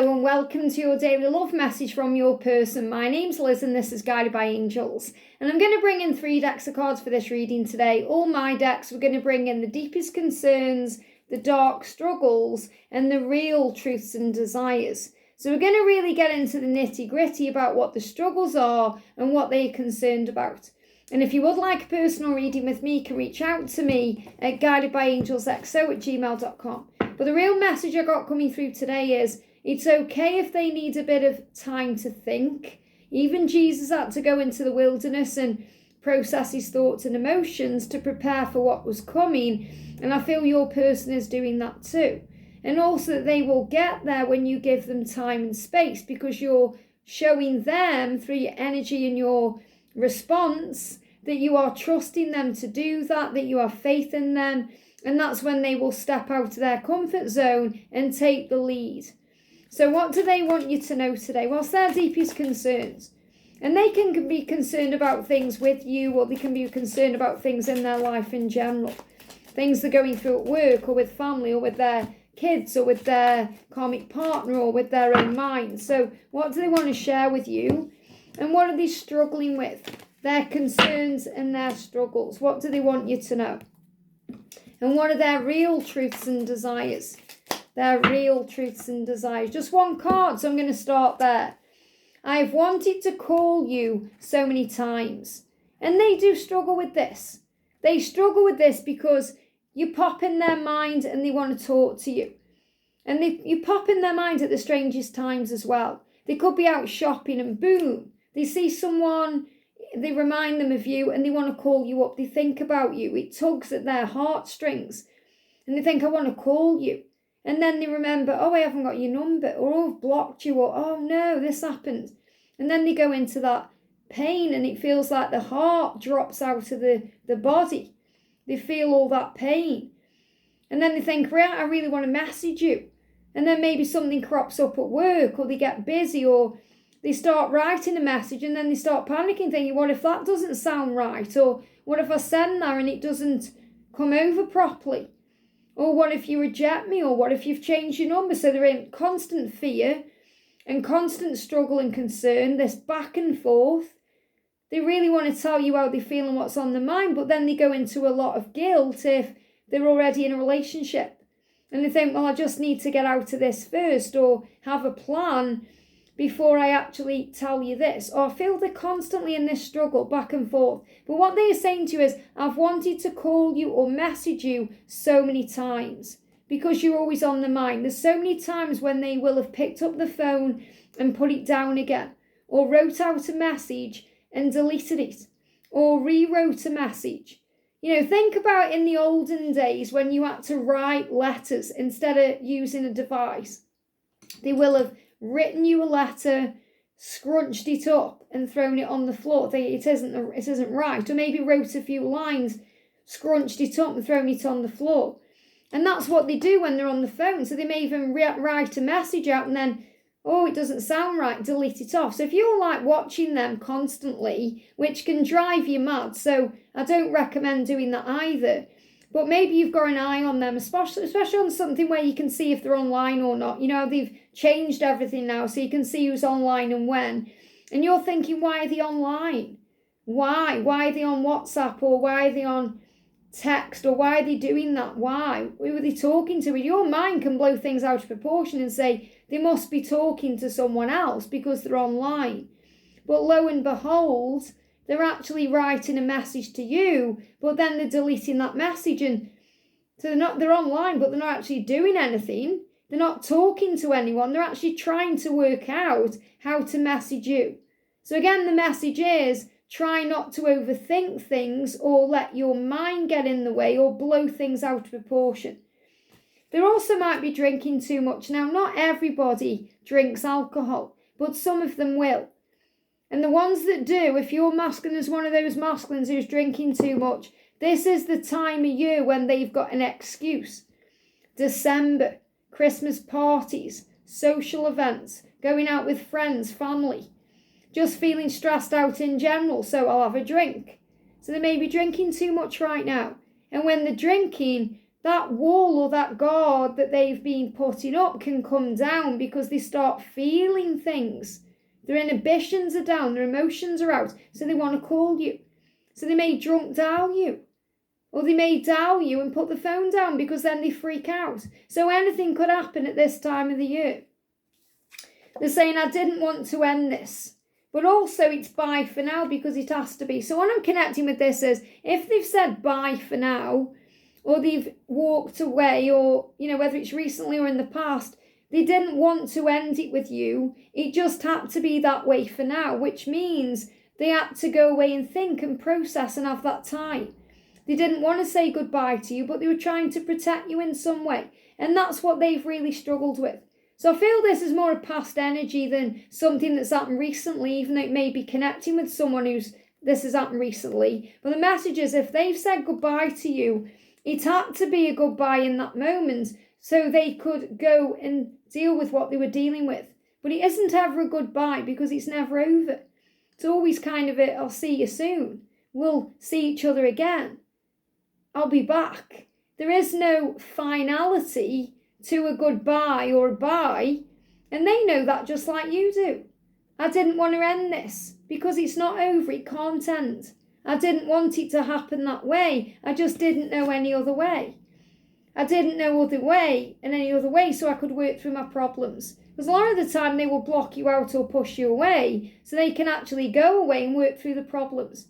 Hello and welcome to your daily love message from your person. My name's Liz and this is Guided by Angels. And I'm going to bring in 3 decks of cards for this reading today. All my decks, we're going to bring in the deepest concerns, the dark struggles, and the real truths and desires. So we're going to really get into the nitty gritty about what the struggles are and what they're concerned about. And if you would like a personal reading with me, you can reach out to me at guidedbyangelsxo@gmail.com. But the real message I got coming through today is, it's okay if they need a bit of time to think. Even Jesus had to go into the wilderness and process his thoughts and emotions to prepare for what was coming. And I feel your person is doing that too. And also that they will get there when you give them time and space, because you're showing them through your energy and your response that you are trusting them to do that, that you have faith in them. And that's when they will step out of their comfort zone and take the lead. So what do they want you to know today? What's their deepest concerns? And they can be concerned about things with you, or they can be concerned about things in their life in general. Things they're going through at work, or with family, or with their kids, or with their karmic partner, or with their own mind. So what do they want to share with you? And what are they struggling with? Their concerns and their struggles. What do they want you to know? And what are their real truths and desires? Their real truths and desires. Just one card, so I'm going to start there. I've wanted to call you so many times. And they do struggle with this. They struggle with this because you pop in their mind and they want to talk to you. And you pop in their mind at the strangest times as well. They could be out shopping and boom, they see someone, they remind them of you and they want to call you up. They think about you. It tugs at their heartstrings. And they think, I want to call you. And then they remember, oh, I haven't got your number, or oh, I've blocked you, or oh no, this happened. And then they go into that pain and it feels like the heart drops out of the body. They feel all that pain. And then they think, right, I really want to message you. And then maybe something crops up at work, or they get busy, or they start writing a message and then they start panicking, thinking, what if that doesn't sound right? Or what if I send that and it doesn't come over properly? Or what if you reject me? Or what if you've changed your number? So they're in constant fear and constant struggle and concern, this back and forth. They really want to tell you how they feel and what's on their mind, but then they go into a lot of guilt if they're already in a relationship. And they think, well, I just need to get out of this first, or have a plan before I actually tell you this. Or I feel they're constantly in this struggle back and forth. But what they are saying to you is, I've wanted to call you or message you so many times, because you're always on the mind. There's so many times when they will have picked up the phone and put it down again, or wrote out a message and deleted it, or rewrote a message. You know, think about in the olden days when you had to write letters instead of using a device. They will have written you a letter, scrunched it up and thrown it on the floor, thinking it isn't right. Or maybe wrote a few lines, scrunched it up and thrown it on the floor. And that's what they do when they're on the phone. So they may even write a message out and then, oh, it doesn't sound right, delete it off. So if you're like watching them constantly, which can drive you mad, so I don't recommend doing that either. But maybe you've got an eye on them, especially on something where you can see if they're online or not. You know, they've changed everything now, so you can see who's online and when. And you're thinking, why are they online? Why? Why are they on WhatsApp? Or why are they on text? Or why are they doing that? Why? Who are they talking to? Your mind can blow things out of proportion and say, they must be talking to someone else because they're online. But lo and behold, they're actually writing a message to you, but then they're deleting that message. And so they're online, but they're not actually doing anything. They're not talking to anyone. They're actually trying to work out how to message you. So again, the message is, try not to overthink things or let your mind get in the way or blow things out of proportion. They also might be drinking too much. Now, not everybody drinks alcohol, but some of them will. And the ones that do, if you're masculine as one of those masculines who's drinking too much, this is the time of year when they've got an excuse. December, Christmas parties, social events, going out with friends, family, just feeling stressed out in general, so I'll have a drink. So they may be drinking too much right now. And when they're drinking, that wall or that guard that they've been putting up can come down because they start feeling things. Their inhibitions are down, their emotions are out, so they want to call you. So they may drunk dial you, or they may dial you and put the phone down because then they freak out. So anything could happen at this time of the year. They're saying, I didn't want to end this. But also it's bye for now because it has to be. So what I'm connecting with this is, if they've said bye for now, or they've walked away, or, whether it's recently or in the past, they didn't want to end it with you. It just had to be that way for now, which means they had to go away and think and process and have that time. They didn't want to say goodbye to you, but they were trying to protect you in some way. And that's what they've really struggled with. So I feel this is more a past energy than something that's happened recently, even though it may be connecting with someone this has happened recently. But the message is, if they've said goodbye to you, it had to be a goodbye in that moment so they could go and deal with what they were dealing with. But it isn't ever a goodbye because it's never over. It's always kind of I'll see you soon. We'll see each other again. I'll be back. There is no finality to a goodbye or a bye, and they know that just like you do. I didn't want to end this because it's not over, it can't end. I didn't want it to happen that way, I just didn't know any other way. I didn't know any other way so I could work through my problems. Because a lot of the time they will block you out or push you away so they can actually go away and work through the problems.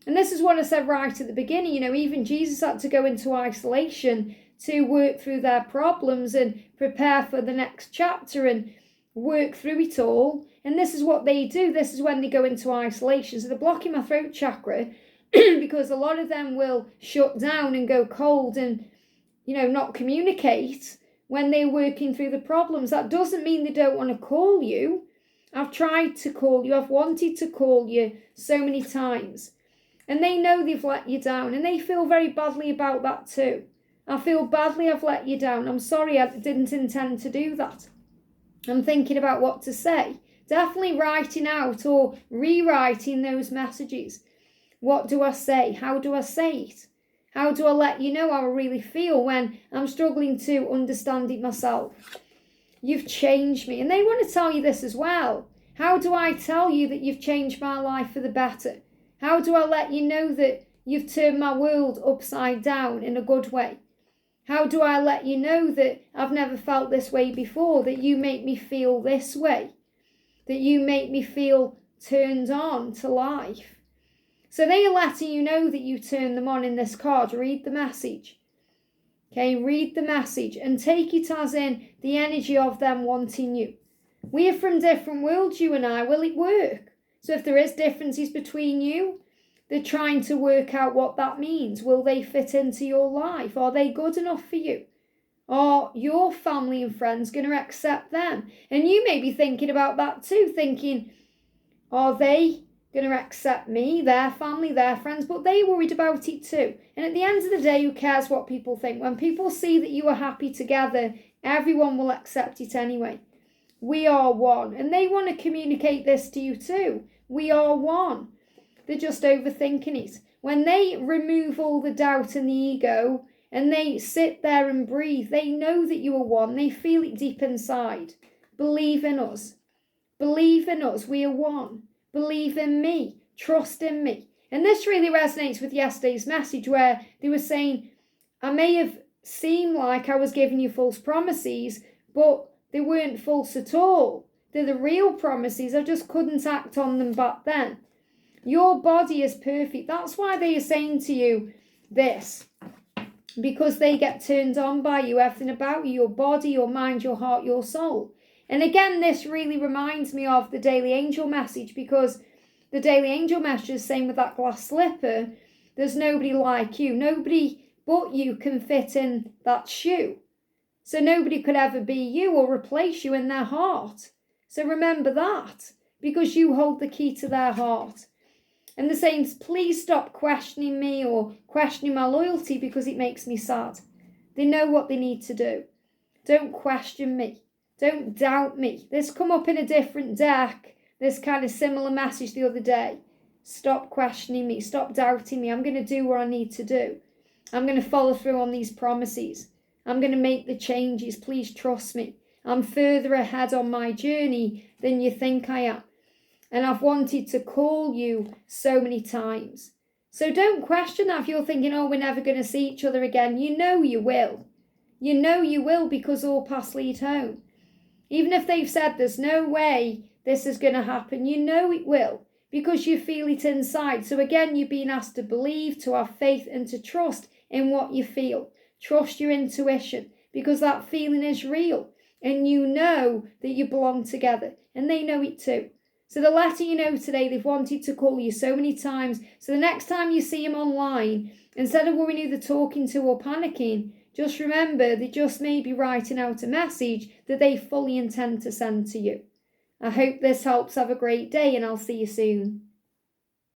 And this is what I said right at the beginning, even Jesus had to go into isolation to work through their problems and prepare for the next chapter and work through it all. And this is what they do. This is when they go into isolation. So they're blocking my throat chakra because a lot of them will shut down and go cold and, not communicate when they're working through the problems. That doesn't mean they don't want to call you. I've tried to call you. I've wanted to call you so many times. And they know they've let you down. And they feel very badly about that too. I feel badly I've let you down. I'm sorry, I didn't intend to do that. I'm thinking about what to say. Definitely writing out or rewriting those messages. What do I say? How do I say it? How do I let you know how I really feel when I'm struggling to understand it myself? You've changed me. And they want to tell you this as well. How do I tell you that you've changed my life for the better? How do I let you know that you've turned my world upside down in a good way? How do I let you know that I've never felt this way before, that you make me feel this way, that you make me feel turned on to life? So they are letting you know that you turn them on in this card. Read the message. Okay, read the message and take it as in the energy of them wanting you. We are from different worlds, you and I. Will it work? So if there is differences between you, they're trying to work out what that means. Will they fit into your life? Are they good enough for you? Are your family and friends going to accept them? And you may be thinking about that too, thinking, are they going to accept me, their family, their friends? But they're worried about it too. And at the end of the day, who cares what people think? When people see that you are happy together, everyone will accept it anyway. We are one. And they want to communicate this to you too. We are one. They're just overthinking it. When they remove all the doubt and the ego and they sit there and breathe, they know that you are one. They feel it deep inside. Believe in us. Believe in us. We are one. Believe in me. Trust in me. And this really resonates with yesterday's message where they were saying, I may have seemed like I was giving you false promises, but they weren't false at all. They're the real promises. I just couldn't act on them back then. Your body is perfect. That's why they are saying to you this. Because they get turned on by you, everything about you, your body, your mind, your heart, your soul. And again, this really reminds me of the Daily Angel message, because the Daily Angel message is saying with that glass slipper, there's nobody like you. Nobody but you can fit in that shoe. So nobody could ever be you or replace you in their heart. So remember that, because you hold the key to their heart. And the saying, please stop questioning me or questioning my loyalty because it makes me sad. They know what they need to do. Don't question me. Don't doubt me. This come up in a different deck, this kind of similar message the other day. Stop questioning me. Stop doubting me. I'm going to do what I need to do. I'm going to follow through on these promises. I'm going to make the changes. Please trust me. I'm further ahead on my journey than you think I am. And I've wanted to call you so many times. So don't question that if you're thinking, oh, we're never going to see each other again. You know you will. You know you will, because all paths lead home. Even if they've said there's no way this is going to happen, you know it will, because you feel it inside. So again, you're being asked to believe, to have faith, and to trust in what you feel. Trust your intuition, because that feeling is real. And you know that you belong together, and they know it too. So the letter you know today, they've wanted to call you so many times. So the next time you see them online, instead of worrying who they're talking to or panicking, just remember they just may be writing out a message that they fully intend to send to you. I hope this helps. Have a great day, and I'll see you soon.